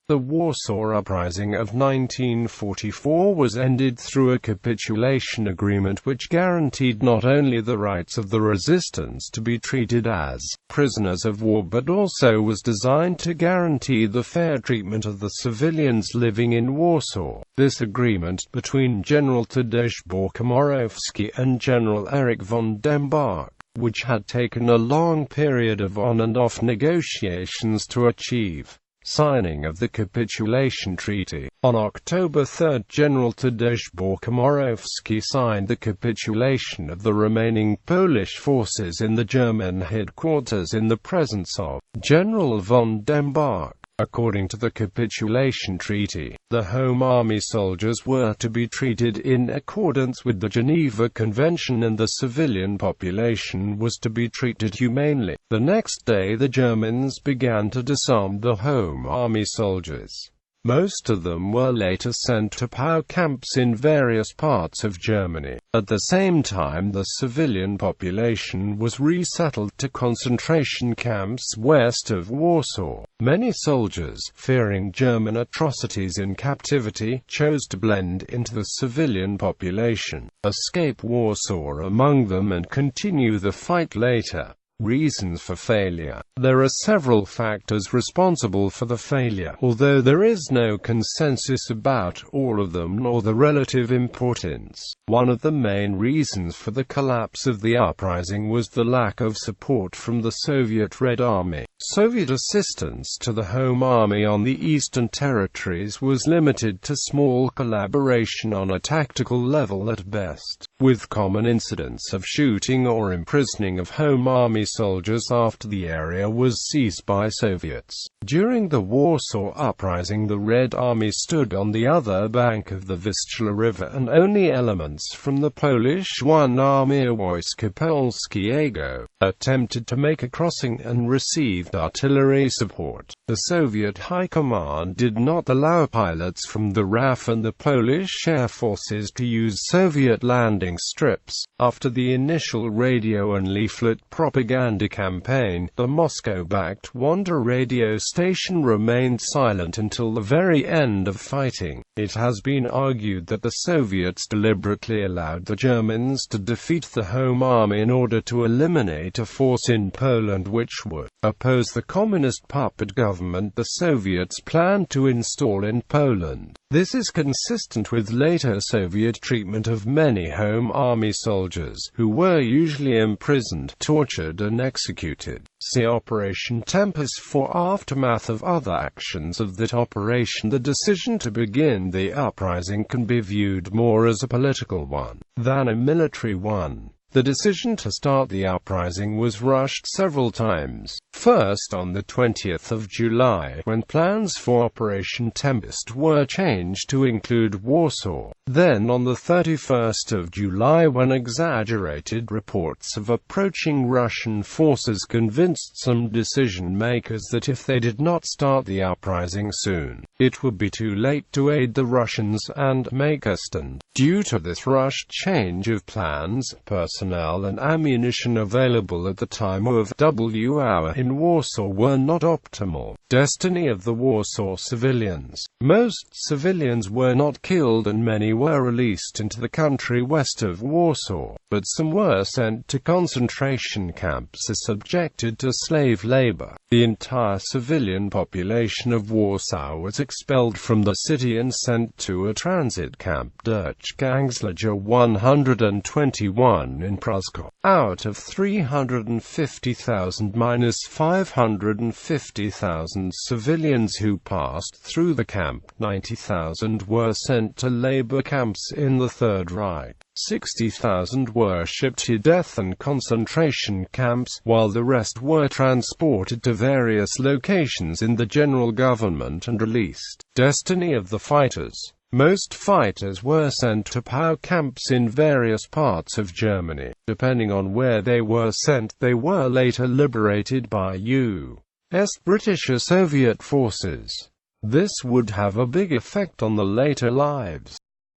The Warsaw Uprising of 1944 was ended through a capitulation agreement which guaranteed not only the rights of the resistance to be treated as prisoners of war but also was designed to guarantee the fair treatment of the civilians living in Warsaw. This agreement, between General Tadeusz Bór-Komorowski and General Erich von dem Bach, which had taken a long period of on-and-off negotiations to achieve signing of the Capitulation Treaty. On October 3, General Tadeusz Bór-Komorowski signed the capitulation of the remaining Polish forces in the German headquarters in the presence of General von dem Bach. According to the Capitulation Treaty, the Home Army soldiers were to be treated in accordance with the Geneva Convention and the civilian population was to be treated humanely. The next day the Germans began to disarm the Home Army soldiers. Most of them were later sent to POW camps in various parts of Germany. At the same time, the civilian population was resettled to concentration camps west of Warsaw. Many soldiers, fearing German atrocities in captivity, chose to blend into the civilian population, escape Warsaw among them and continue the fight later. Reasons for failure. There are several factors responsible for the failure, although there is no consensus about all of them nor the relative importance. One of the main reasons for the collapse of the uprising was the lack of support from the Soviet Red Army. Soviet assistance to the Home Army on the Eastern Territories was limited to small collaboration on a tactical level at best, with common incidents of shooting or imprisoning of Home Army soldiers after the area was seized by Soviets. During the Warsaw Uprising, the Red Army stood on the other bank of the Vistula River and only elements from the Polish One Army Wojska Polskiego attempted to make a crossing and received artillery support. The Soviet High Command did not allow pilots from the RAF and the Polish Air Forces to use Soviet landing strips. After the initial radio and leaflet propaganda campaign, the Moscow-backed Wonder radio station remained silent until the very end of fighting. It has been argued that the Soviets deliberately allowed the Germans to defeat the Home Army in order to eliminate a force in Poland which would oppose the communist puppet government the Soviets planned to install in Poland. This is consistent with later Soviet treatment of many Home Army soldiers, who were usually imprisoned, tortured and executed. See Operation Tempest for aftermath of other actions of that operation. The decision to begin the uprising can be viewed more as a political one than a military one. The decision to start the uprising was rushed several times. First on the 20th of July, when plans for Operation Tempest were changed to include Warsaw. Then on the 31st of July, when exaggerated reports of approaching Russian forces convinced some decision-makers that if they did not start the uprising soon, it would be too late to aid the Russians and make a stand. Due to this rushed change of plans, personnel and ammunition available at the time of W in Warsaw were not optimal. Destiny of the Warsaw civilians. Most civilians were not killed and many were released into the country west of Warsaw, but some were sent to concentration camps as subjected to slave labor. The entire civilian population of Warsaw was expelled from the city and sent to a transit camp, Durchgangslager 121 in Pruszków. Out of 350,000–550,000 civilians who passed through the camp, 90,000 were sent to labor camps in the Third Reich. 60,000 were shipped to death and concentration camps, while the rest were transported to various locations in the general government and released. Destiny of the fighters. Most fighters were sent to POW camps in various parts of Germany. Depending on where they were sent, they were later liberated by U.S., British or Soviet forces. This would have a big effect on the later lives